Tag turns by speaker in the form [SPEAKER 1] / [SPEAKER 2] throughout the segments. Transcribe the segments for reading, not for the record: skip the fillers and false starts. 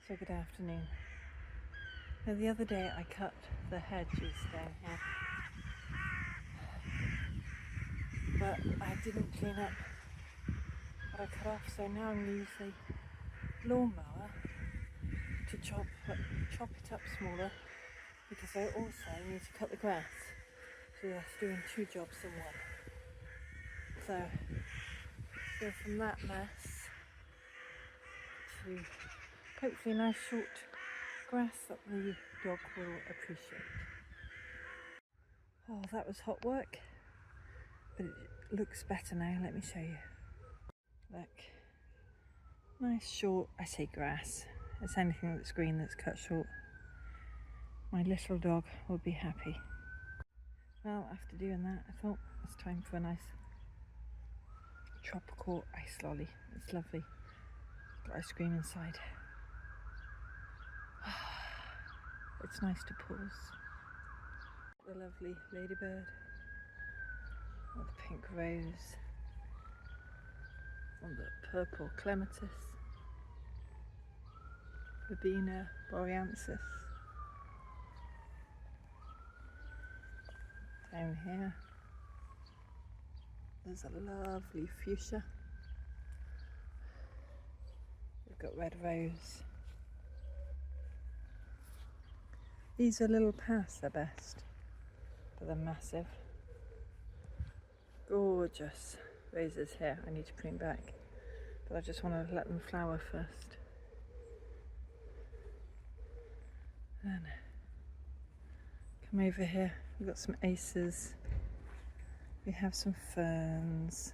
[SPEAKER 1] So good afternoon. Now the other day I cut the hedges down here, but I didn't clean up what I cut off, so now I'm going to use the lawnmower to chop it up smaller, because I also need to cut the grass. So that's doing two jobs in one. So go from that mess to hopefully nice short grass that the dog will appreciate. Oh, that was hot work, but it looks better now. Let me show you. Look, nice short, I say grass. It's anything that's green that's cut short. My little dog will be happy. Well, after doing that, I thought it's time for a nice tropical ice lolly. It's lovely. It's got ice cream inside. It's nice to pause. The lovely ladybird, or the pink rose, or the purple clematis, Verbena borealis. Down here, there's a lovely fuchsia. We've got red rose. These are little paths, they're best, but they're massive. Gorgeous roses here. I need to prune back, but I just want to let them flower first. Then come over here. We've got some aces. We have some ferns.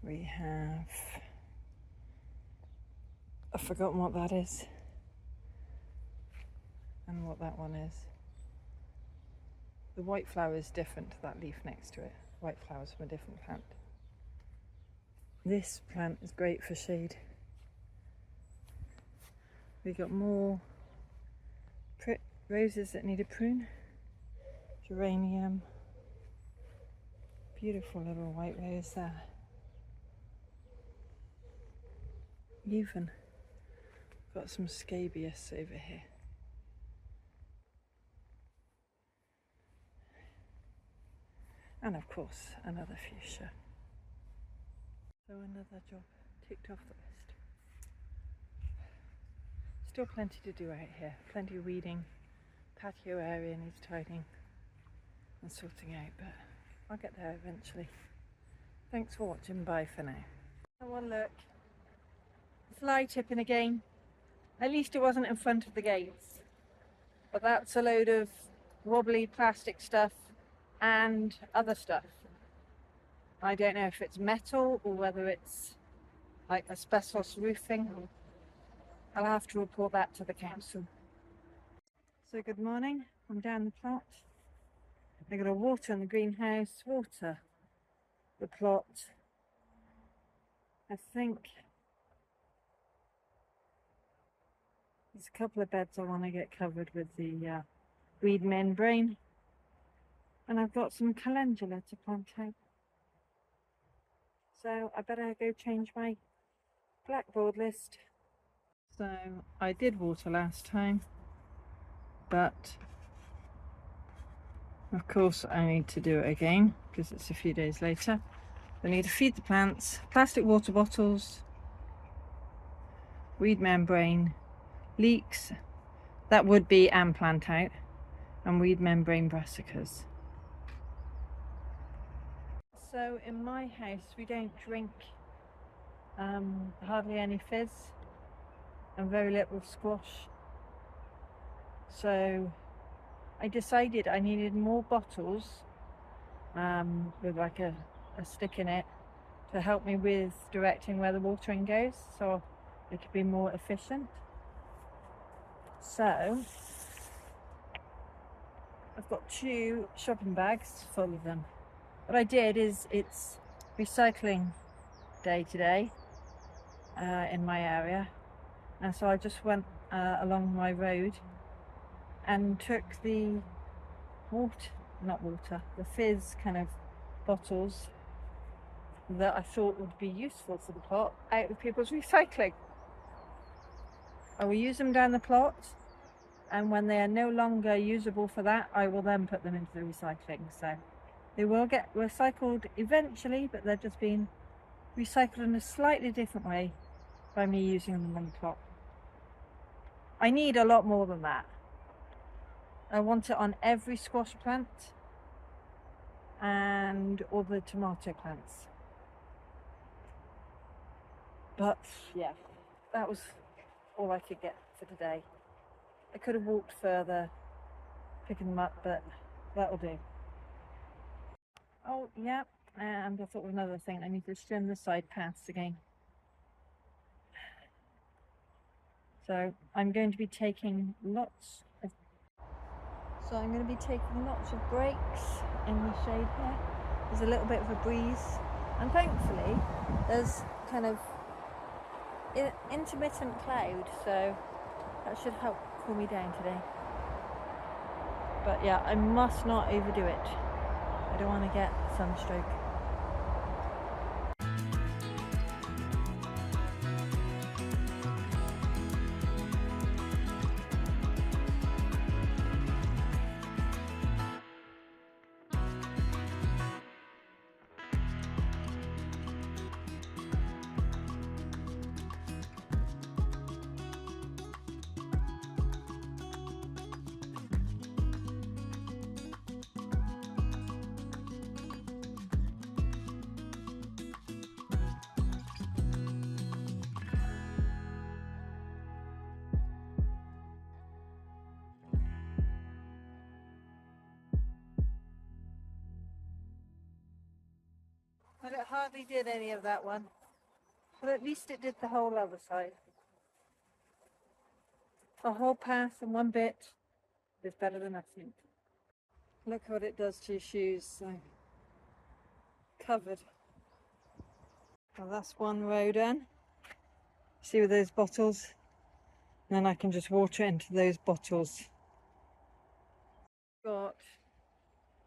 [SPEAKER 1] We have, I've forgotten what that is and what that one is. The white flower is different to that leaf next to it. White flowers from a different plant. This plant is great for shade. We got more roses that need a prune. Geranium. Beautiful little white rose there. Even got some scabious over here. And of course, another fuchsia. So another job ticked off the list. Still plenty to do out here. Plenty of weeding. Patio area needs tidying and sorting out, but I'll get there eventually. Thanks for watching. Bye for now. Oh, well, look. Fly tipping again. At least it wasn't in front of the gates. But that's a load of wobbly plastic stuff and other stuff. I don't know if it's metal or whether it's like asbestos roofing. I'll have to report that to the council. So good morning. I'm down the plot. I'm going to water in the greenhouse, water the plot. I think there's a couple of beds I want to get covered with the weed membrane. And I've got some calendula to plant out. So I better go change my blackboard list. So I did water last time, but of course I need to do it again because it's a few days later. I need to feed the plants, plastic water bottles, weed membrane, leeks, that would be and plant out, and weed membrane brassicas. So in my house we don't drink hardly any fizz and very little squash. So I decided I needed more bottles with like a stick in it to help me with directing where the watering goes, so it could be more efficient. So I've got 2 shopping bags full of them. What I did is, it's recycling day today in my area, and so I just went along my road and took the the fizz kind of bottles, that I thought would be useful for the plot out of people's recycling. I will use them down the plot, and when they are no longer usable for that, I will then put them into the recycling. So they will get recycled eventually, but they're just being recycled in a slightly different way by me using them on the plot. I need a lot more than that. I want it on every squash plant and all the tomato plants. But yeah, that was all I could get for today. I could have walked further picking them up, but that'll do. Oh yeah, and I thought of another thing. I need to trim the side paths again. So I'm going to be taking lots of breaks in the shade here. There's a little bit of a breeze, and thankfully there's kind of intermittent cloud, so that should help cool me down today. But yeah, I must not overdo it. I don't want to get sunstroke. But it hardly did any of that one. But at least it did the whole other side. A whole path and one bit is better than nothing. Look what it does to your shoes. So covered. Well, that's one row done. See with those bottles? And then I can just water it into those bottles. Got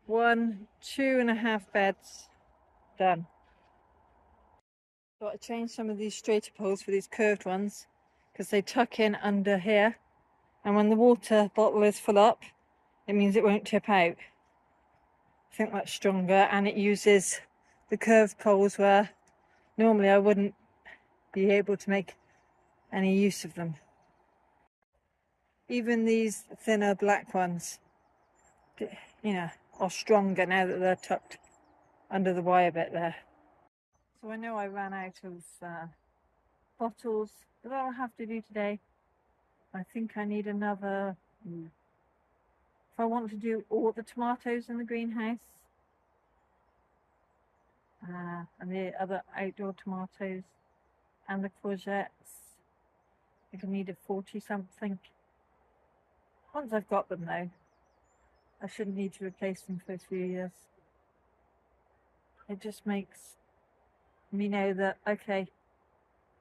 [SPEAKER 1] 2.5 beds done. Got to change some of these straighter poles for these curved ones because they tuck in under here, and when the water bottle is full up, it means it won't tip out. I think that's stronger, and it uses the curved poles where normally I wouldn't be able to make any use of them. Even these thinner black ones, you know, are stronger now that they're tucked under the wire bit there. So I know I ran out of bottles, but all I have to do today, I think I need another, if I want to do all the tomatoes in the greenhouse, and the other outdoor tomatoes and the courgettes, I think I need a 40 something. Once I've got them though, I shouldn't need to replace them for a few years. It just makes me know that, okay,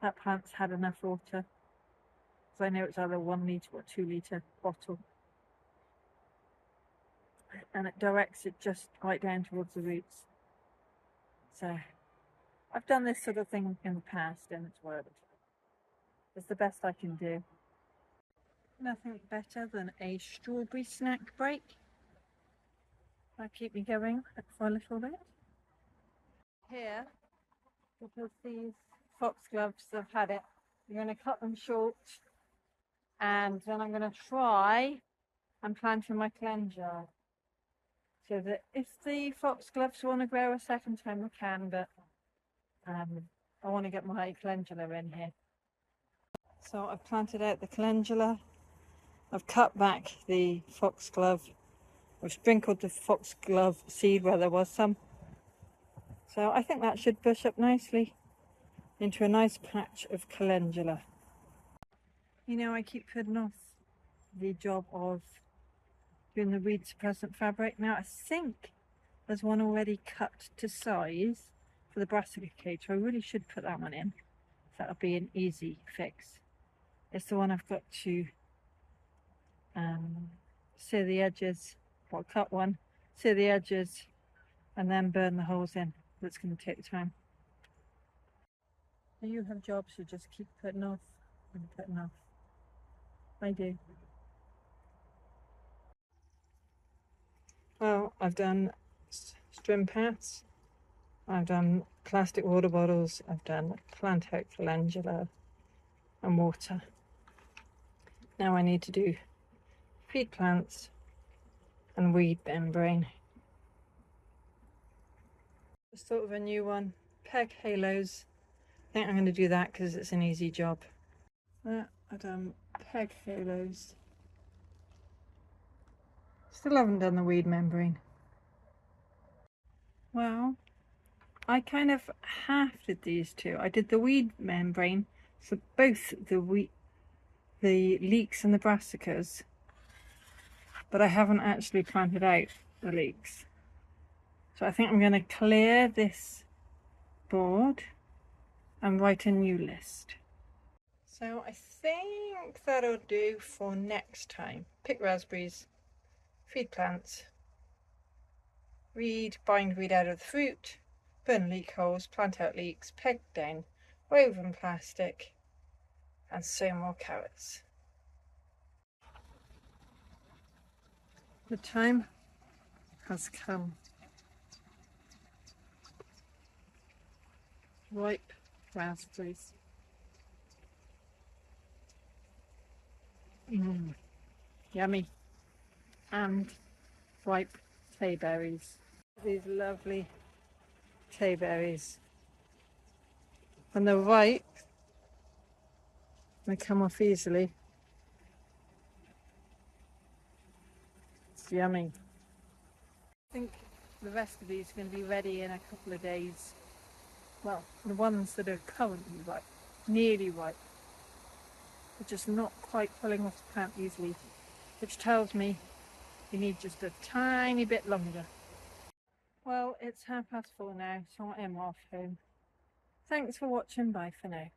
[SPEAKER 1] that plant's had enough water. So I know it's either 1 litre or 2 litre bottle. And it directs it just right down towards the roots. So I've done this sort of thing in the past and it's worked. It's the best I can do. Nothing better than a strawberry snack break. That'll keep me going for a little bit. Here, because these foxgloves have had it, I'm going to cut them short, and then I'm going to try and plant in my calendula. So that if the foxgloves want to grow a second time, we can, but I want to get my calendula in here. So I've planted out the calendula. I've cut back the foxglove. I've sprinkled the foxglove seed where there was some. So I think that should bush up nicely into a nice patch of calendula. You know, I keep putting off the job of doing the weed suppressant fabric. Now I think there's one already cut to size for the brassica cage, so I really should put that one in. That'll be an easy fix. It's the one I've got to sear the edges, or cut one, sear the edges, and then burn the holes in. That's going to take time. Do you have jobs you just keep putting off and putting off? I do. Well, I've done string pads, I've done plastic water bottles, I've done plant out calendula and water. Now I need to do feed plants and weed membrane. Just thought of a new one, peg halos. I think I'm going to do that because it's an easy job. I've done peg halos. Still haven't done the weed membrane. Well, I kind of half did these two. I did the weed membrane for both the leeks and the brassicas, but I haven't actually planted out the leeks. So I think I'm going to clear this board and write a new list. So I think that'll do for next time. Pick raspberries, feed plants, bind weed out of the fruit, burn leek holes, plant out leeks, peg down woven plastic, and sow more carrots. The time has come. Ripe raspberries. Yummy. And ripe clayberries. These lovely clayberries. When they're ripe, they come off easily. It's yummy. I think the rest of these are going to be ready in a couple of days. Well, the ones that are currently ripe, nearly ripe, are just not quite pulling off the plant easily, which tells me you need just a tiny bit longer. Well, it's 4:30 now, so I am off home. Thanks for watching, bye for now.